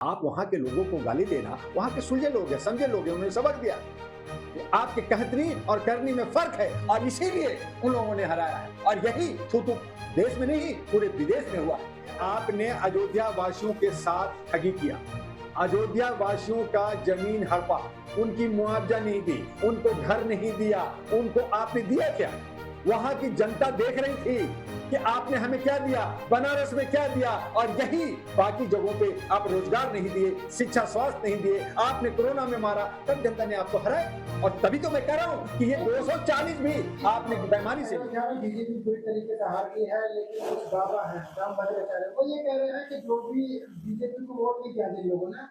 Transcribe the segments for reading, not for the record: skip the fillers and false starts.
आप वहां के लोगों को गाली देना, वहां के सुलझे लोग हैं, समझे लोग हैं, उन्होंने सबक दिया। आपके कहतनी और करनी में फर्क है और इसीलिए उन लोगों ने हराया है। और यही थू देश में नहीं पूरे विदेश में हुआ। आपने अयोध्या वासियों के साथ ठगी किया, अयोध्या वासियों का जमीन हड़पा, उनकी मुआवजा नहीं दी, उनको घर नहीं दिया, उनको आपने दिया क्या? वहां की जनता देख रही थी कि आपने हमें क्या दिया, बनारस में क्या दिया, और यही बाकी जगहों पे आप रोजगार नहीं दिए, शिक्षा स्वास्थ्य नहीं दिए, आपने कोरोना में मारा, तब जनता ने आपको हराया। और तभी तो मैं कह रहा हूं कि ये 240 भी आपने बेईमानी से बीजेपी पूरी तरीके से हार गई है, लेकिन कुछ दावा है राम भद्राचार्य वो ये कह रहे हैं कि जो भी बीजेपी को वोट नहीं किया जिन लोगों ने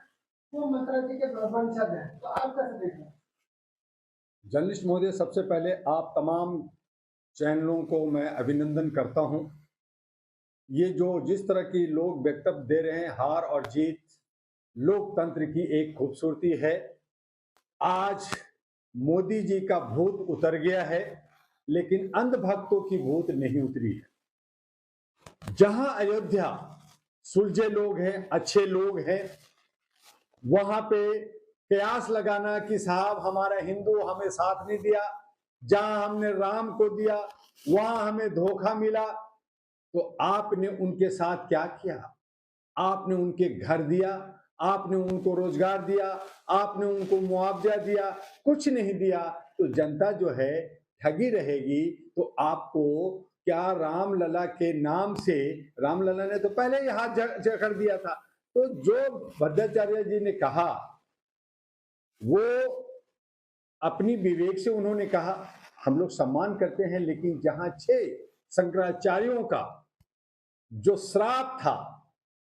वो मंत्रा जी के वंशज हैं। तो आप कैसे देख रहे हैं? जर्नलिस्ट महोदय, सबसे पहले आप तमाम चैनलों को मैं अभिनंदन करता हूं। ये जो जिस तरह की लोग वक्तव्य दे रहे हैं, हार और जीत लोकतंत्र की एक खूबसूरती है। आज मोदी जी का भूत उतर गया है, लेकिन अंधभक्तों की भूत नहीं उतरी है। जहां अयोध्या सुलझे लोग हैं, अच्छे लोग हैं, वहां पे कयास लगाना कि साहब हमारा हिंदू हमें साथ नहीं दिया, जहां हमने राम को दिया वहां हमें धोखा मिला, तो आपने उनके साथ क्या किया? आपने उनके घर दिया, आपने उनको रोजगार दिया, आपने उनको मुआवजा दिया, कुछ नहीं दिया। तो जनता जो है ठगी रहेगी। तो आपको क्या रामलला के नाम से, रामलला ने तो पहले ही हाथ जकड़ दिया था। तो जो भद्राचार्य जी ने कहा वो अपनी विवेक से उन्होंने कहा, हम लोग सम्मान करते हैं, लेकिन जहां 6 शंकराचार्यों का जो श्राप था,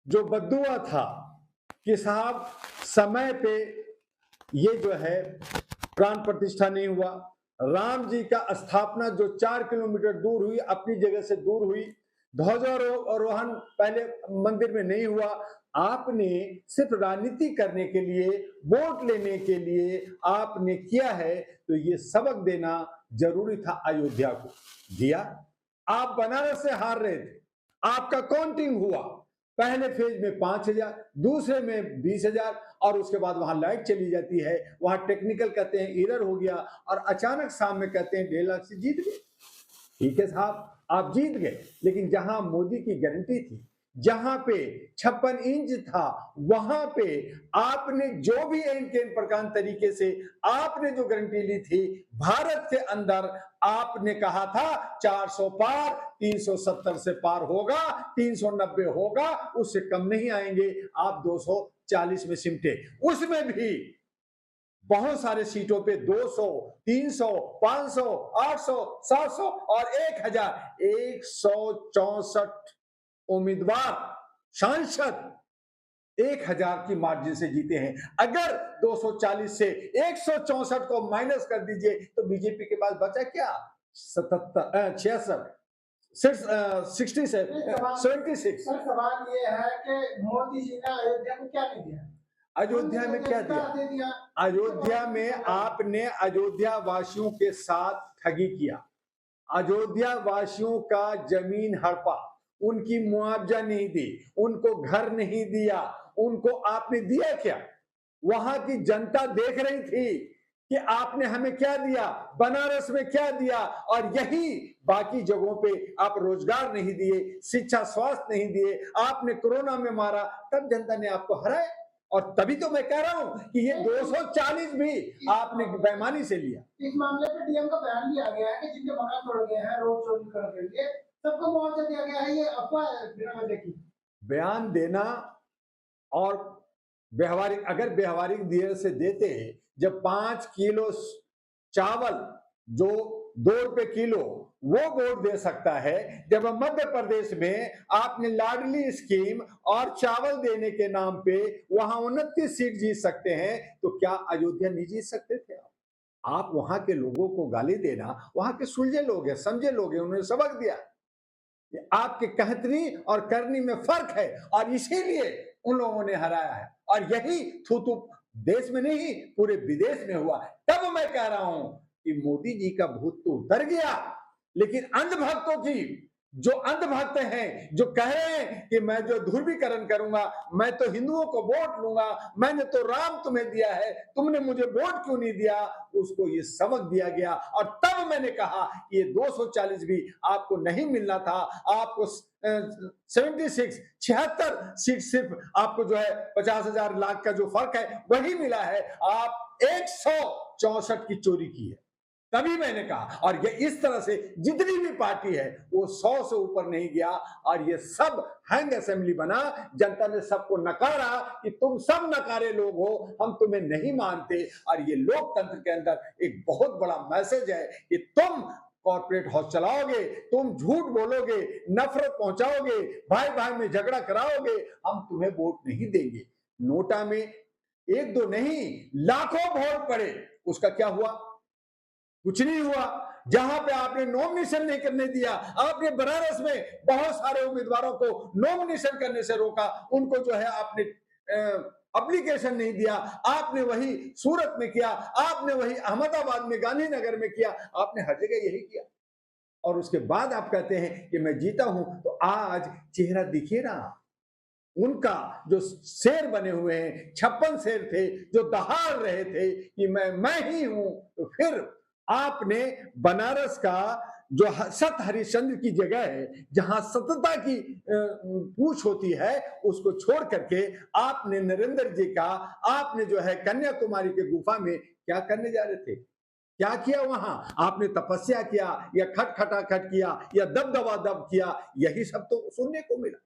जो बद्दुआ था कि साहब समय पे ये जो है प्राण प्रतिष्ठा नहीं हुआ, राम जी का स्थापना जो 4 किलोमीटर दूर हुई, अपनी जगह से दूर हुई, ध्वजारोहण पहले मंदिर में नहीं हुआ, आपने सिर्फ राजनीति करने के लिए, वोट लेने के लिए आपने किया है। तो ये सबक देना जरूरी था, अयोध्या को दिया। आप बनारस से हार रहे थे, आपका काउंटिंग हुआ, पहले फेज में 5,000, दूसरे में 20,000, और उसके बाद वहां लाइट चली जाती है, वहां टेक्निकल कहते हैं एरर हो गया, और अचानक शाम में कहते हैं 1.5 लाख से जीत गए। ठीक है साहब, आप जीत गए, लेकिन जहां मोदी की गारंटी थी, जहां पे 56 इंच था, वहां पे आपने जो भी एन केन प्रकार तरीके से आपने जो गारंटी ली थी, भारत के अंदर आपने कहा था 400 पार, 370 से पार होगा, 390 होगा, उससे कम नहीं आएंगे। आप 240 में सिमटे, उसमें भी बहुत सारे सीटों पे 200, 300, 500, 800, 700 और 1,000, 164 उम्मीदवार सांसद 1,000 की मार्जिन से जीते हैं। अगर 240 से 164 को माइनस कर दीजिए तो बीजेपी के पास बचा क्या? 66 76। सर सवाल ये है कि मोदी जी ने अयोध्या को क्या नहीं दिया? अयोध्या में क्या दिया? अयोध्या में आपने अयोध्या वासियों के साथ ठगी किया, अयोध्या वासियों का जमीन हड़पा, उनकी मुआवजा नहीं दी, उनको घर नहीं दिया, उनको आपने दिया क्या? वहां की जनता देख रही थी कि आपने हमें क्या दिया, बनारस में क्या दिया, और यही बाकी जगहों पे आप रोजगार नहीं दिए, शिक्षा स्वास्थ्य नहीं दिए, आपने कोरोना में मारा, तब जनता ने आपको हराया। और तभी तो मैं कह रहा हूं कि ये 240 भी आपने बेईमानी से लिया। इस मामले पे डीएम का बयान भी आ गया है कि जिनके मकान तोड़ गए हैं, रोड शो कर करके सबको मुआवजा दिया गया है। ये अफवाह है बिना वजह की। बयान देना और व्यवहारिक, अगर व्यवहारिक देर से देते, जब 5 किलो चावल जो 2 रुपए किलो वो वोट दे सकता है, जब मध्य प्रदेश में आपने लाडली स्कीम और चावल देने के नाम पे वहां 29 सीट जीत सकते हैं, तो क्या अयोध्या नहीं जीत सकते थे? आप वहां के लोगों को गाली देना, वहां के सुलझे लोग हैं, समझे लोग हैं, उन्होंने सबक दिया। आपके कहतनी और करनी में फर्क है और इसीलिए उन लोगों ने हराया है। और यही थू देश में नहीं पूरे विदेश में हुआ। तब मैं कह रहा हूं कि मोदी जी का भूत तो उतर गया, लेकिन अंधभक्तों की जो अंधभक्त हैं, जो कह रहे हैं कि मैं जो ध्रुवीकरण करूंगा, मैं तो हिंदुओं को वोट लूंगा, मैंने तो राम तुम्हें दिया है, तुमने मुझे वोट क्यों नहीं दिया, उसको ये सबक दिया गया। और तब मैंने कहा ये 240 भी आपको नहीं मिलना था, आपको 76 सीट सिर्फ आपको जो है 50,000 लाख का जो फर्क है वही मिला है, आप 164 की चोरी की है। तभी मैंने कहा, और ये इस तरह से जितनी भी पार्टी है वो 100 से ऊपर नहीं गया, और ये सब हैंग असेंबली बना। जनता ने सबको नकारा कि तुम सब नकारे लोग हो, हम तुम्हें नहीं मानते। और ये लोकतंत्र के अंदर एक बहुत बड़ा मैसेज है कि तुम कॉर्पोरेट हाउस चलाओगे, तुम झूठ बोलोगे, नफरत पहुंचाओगे, भाई भाई में झगड़ा कराओगे, हम तुम्हें वोट नहीं देंगे। नोटा में एक दो नहीं लाखों वोट पड़े, उसका क्या हुआ? कुछ नहीं हुआ। जहां पे आपने नॉमिनेशन नहीं करने दिया, आपने बनारस में बहुत सारे उम्मीदवारों को नॉमिनेशन करने से रोका, उनको जो है आपने एप्लीकेशन नहीं दिया, आपने वही सूरत में किया, आपने वही अहमदाबाद में, गांधीनगर में किया, आपने हर जगह यही किया। और उसके बाद आप कहते हैं कि मैं जीता हूं, तो आज चेहरा दिखिए ना उनका, जो शेर बने हुए हैं, 56 शेर थे जो दहाड़ रहे थे कि मैं ही हूं। तो फिर आपने बनारस का जो सत हरिश्चंद्र की जगह है, जहां सतता की पूछ होती है, उसको छोड़ करके आपने नरेंद्र जी का, आपने जो है कन्याकुमारी के गुफा में क्या करने जा रहे थे? क्या किया वहां? आपने तपस्या किया या खटखटाखट किया या दबदबा दब किया? यही सब तो सुनने को मिला।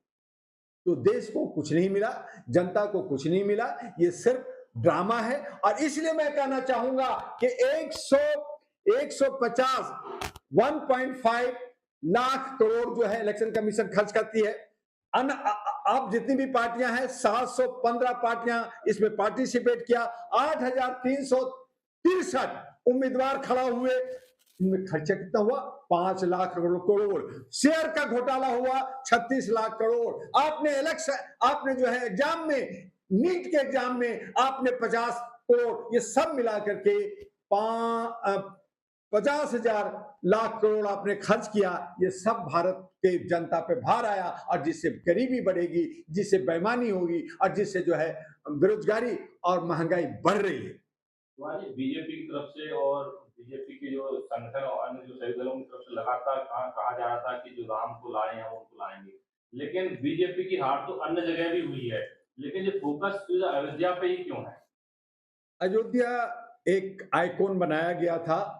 तो देश को कुछ नहीं मिला, जनता को कुछ नहीं मिला, ये सिर्फ ड्रामा है। और इसलिए मैं कहना चाहूंगा कि 150 1.5 लाख करोड़ जो है इलेक्शन कमीशन खर्च करती है। अब जितनी भी पार्टियां हैं, 715 पार्टियां इसमें पार्टिसिपेट किया, 8,363 उम्मीदवार खड़ा हुए, इनमें खर्चा कितना हुआ? 5 लाख करोड़। शेयर का घोटाला हुआ 36 लाख करोड़। आपने जो है एग्जाम में, नीट के एग्जाम में आपने 50 करोड़, ये सब मिला करके 50,000 लाख करोड़ आपने खर्च किया। ये सब भारत के जनता पे भार आया, और जिससे गरीबी बढ़ेगी, जिससे बेईमानी होगी, और जिससे जो है बेरोजगारी और महंगाई बढ़ रही है। बीजेपी की तरफ से और बीजेपी के जो संगठन और अन्य जो सभी दलों की तरफ से लगातार कहा जा रहा था कि जो राम को लाए हैं उनको लाएंगे, लेकिन बीजेपी की हार तो अन्य जगह भी हुई है, लेकिन ये फोकस अयोध्या पे ही क्यों है? अयोध्या एक आइकॉन बनाया गया था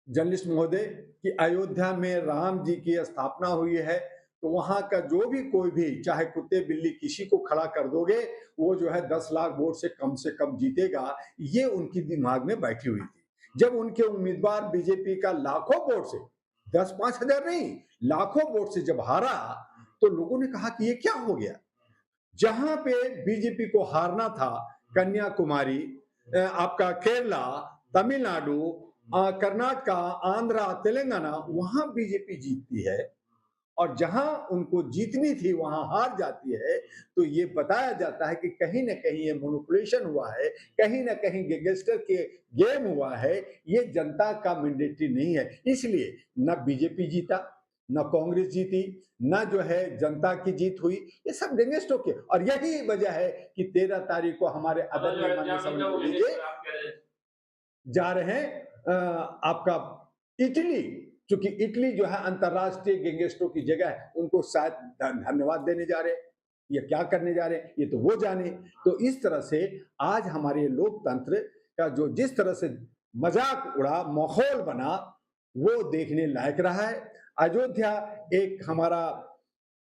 जर्नलिस्ट महोदय कि अयोध्या में राम जी की स्थापना हुई है, तो वहां का जो भी कोई भी, चाहे कुत्ते बिल्ली, किसी को खड़ा कर दोगे, वो जो है 10 लाख वोट से कम जीतेगा। ये उनकी दिमाग में बैठी हुई थी। जब उनके उम्मीदवार बीजेपी का लाखों वोट से, 10-5 हजार नहीं, लाखों वोट से जब हारा, तो लोगों ने कहा कि ये क्या हो गया। जहां पे बीजेपी को हारना था, कन्याकुमारी, आपका केरला, तमिलनाडु, कर्नाटका, आंध्रा, तेलंगाना, वहां बीजेपी जीतती है। और जहां उनको जीतनी थी वहां हार जाती है। तो ये बताया जाता है कि कहीं ना कहीं ये मैनिपुलेशन हुआ है, कहीं ना कहीं गैंगस्टर के गेम हुआ है। ये जनता का मैंडेटरी नहीं है। इसलिए न बीजेपी जीता, न कांग्रेस जीती, न जो है जनता की जीत हुई। ये सब गैंगस्टरों के, और यही वजह है कि 13 तारीख को हमारे आदरणीय माननीय समझ जा रहे हैं आपका इटली, क्योंकि इटली जो है अंतरराष्ट्रीय गैंगस्टरों की जगह है, उनको शायद धन्यवाद देने जा रहे हैं, ये क्या करने जा रहे हैं ये तो वो जाने। तो इस तरह से आज हमारे लोकतंत्र का जो जिस तरह से मजाक उड़ा, माहौल बना, वो देखने लायक रहा है। अयोध्या एक हमारा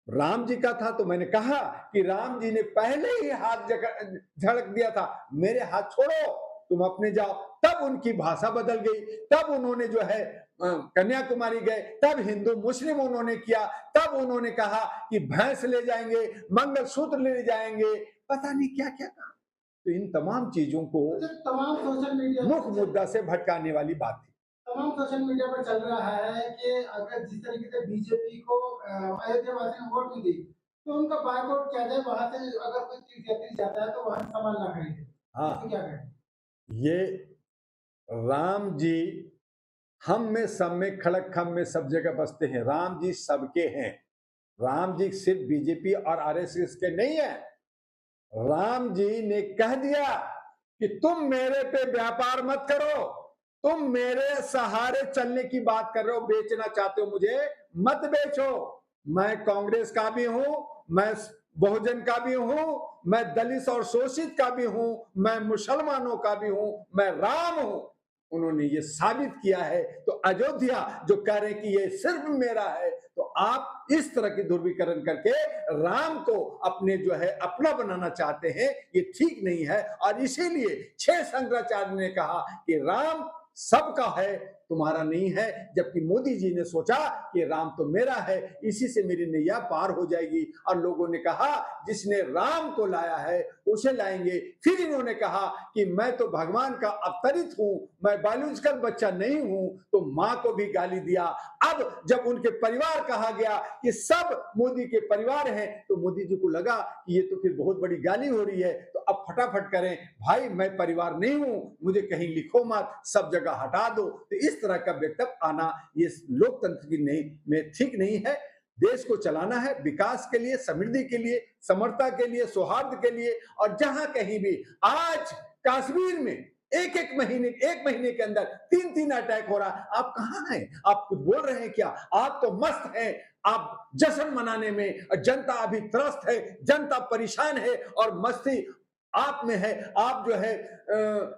राम जी का था, तो मैंने कहा कि राम जी ने पहले ही हाथ झड़क दिया था, मेरे हाथ छोड़ो, तुम अपने जाओ। तब उनकी भाषा बदल गई, तब उन्होंने जो है कन्याकुमारी गए, तब हिंदू मुस्लिम उन्होंने किया, तब उन्होंने कहा कि भैंस ले जाएंगे, मंगलसूत्र ले जाएंगे, पता नहीं क्या क्या कहा। तो इन तमाम चीजों को तमाम सोशल मीडिया मुख्य मुद्दा से भटकाने वाली बात थी। तमाम सोशल मीडिया पर चल रहा है कि अगर जिस तरीके से बीजेपी को अयोध्या वासी ने वोट नहीं दी, तो उनका बायकॉट किया जाए, वहां से अगर कोई तीर्थयात्री जाता है तो वहां सामान ना खरीदे। हाँ, तो क्या करें? ये राम जी हम में सब में, खड़क खम में सब जगह बसते हैं। राम जी सबके हैं। राम जी सिर्फ बीजेपी और आरएसएस के नहीं है। राम जी ने कह दिया कि तुम मेरे पे व्यापार मत करो, तुम मेरे सहारे चलने की बात कर रहे हो, बेचना चाहते हो मुझे, मत बेचो। मैं कांग्रेस का भी हूं, मैं बहुजन का भी हूं, मैं दलित और शोषित का भी हूं, मैं मुसलमानों का भी हूं, मैं राम हूं। उन्होंने ये साबित किया है। तो अयोध्या जो कह रहे कि ये सिर्फ मेरा है, तो आप इस तरह की ध्रुवीकरण करके राम को अपने जो है अपना बनाना चाहते हैं, ये ठीक नहीं है। और इसीलिए 6 शंकराचार्य ने कहा कि राम सबका है, तुम्हारा नहीं है। जबकि मोदी जी ने सोचा कि राम तो मेरा है, इसी से मेरी नैया पार हो जाएगी। और लोगों ने कहा जिसने राम को लाया है उसे लाएंगे। फिर इन्होंने कहा कि मैं तो भगवान का अवतरित हूं, मैं बायोलॉजिकल बच्चा नहीं हूं, तो मां को भी गाली दिया। अब जब उनके परिवार कहा गया कि सब मोदी के परिवार हैं, तो मोदी जी को लगा कि ये तो फिर बहुत बड़ी गाली हो रही है, तो अब फटाफट करें, भाई मैं परिवार नहीं हूं, मुझे कहीं लिखो मत, सब जगह हटा दो। तो इस तरह का वक्तव्य आना ये लोकतंत्र की नहीं में ठीक नहीं है। देश को चलाना है विकास के लिए, समृद्धि के लिए, समरता के लिए, सौहार्द के लिए। और जहां कहीं भी आज कश्मीर में एक महीने के अंदर 3 अटैक हो रहा है, आप कहां हैं? आप कुछ बोल रहे हैं क्या? आप तो मस्त हैं, आप जश्न मनाने में। जनता अभी त्रस्त है, जनता परेशान है और मस्ती आप में है। आप जो है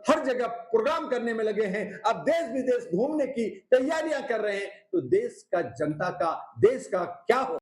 हर जगह प्रोग्राम करने में लगे हैं, अब देश विदेश घूमने की तैयारियां कर रहे हैं। तो देश का, जनता का, देश का क्या हो